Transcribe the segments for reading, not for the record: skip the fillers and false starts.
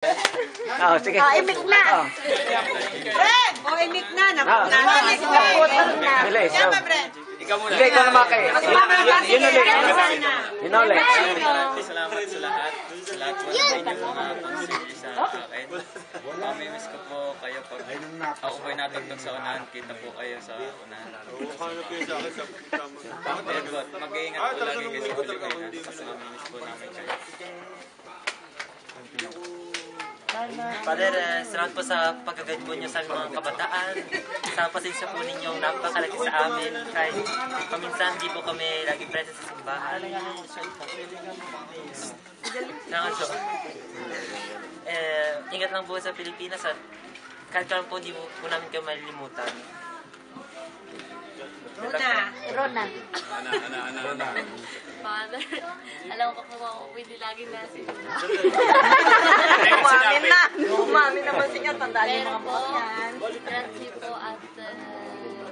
Oh, sige. Imik na. Brent! O, imik na. Naputol na. Bilis. Yan ba, Brent? Ikaw muna. Hindi, ikaw na maki. Yun ulit. Yun ulit. Salamat sa lahat. Sa lahat po sa inyo mga pang-series sa akin. Mamimiss ko po kayo pag ako po'y natugtog sa unahan. Kita po kayo sa unahan. Mag-iingat po lagi kayo sa Pilipinas kasi mamimiss po namin kayo. Father, salamat po sa pagkagad po niyo sa mga kabataan. Sa pasensya po ninyong napakalaki sa amin. Kahit paminsan di po kami lagi present sa simbahan. Salamat po. Ingat lang po sa Pilipinas at kahit po di po namin kayo malilimutan. Rona. Father, alam ko po ako pwede lagi nasin. Umamin na. Umamin naman siya. Tandaan yung mga po, mga yan. grazie po at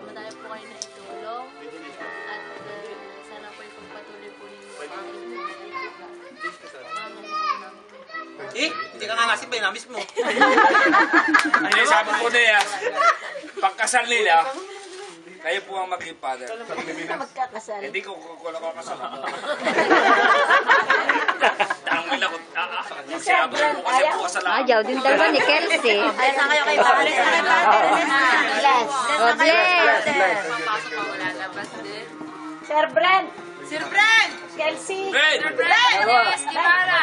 madami po kayo na itulong. At sana po ipagpatuloy po ninyo sa Hindi ka nga ngasip ba yung namis mo? Hindi, sabi ko na yan. Pagkasal nila, kayo po ang maging father. Magkakasal. Hindi ko nakakasal. Tanong nila kung sinabi ko kasi po kasalanan. Ayaw din dalawa ni Kelsey. Ay, saan kayo kay Father? Bless. Papasok ako lalabas din. Sir Brent. Sir Brent! Kelsey. Brent! Brent! Yes, Gimara!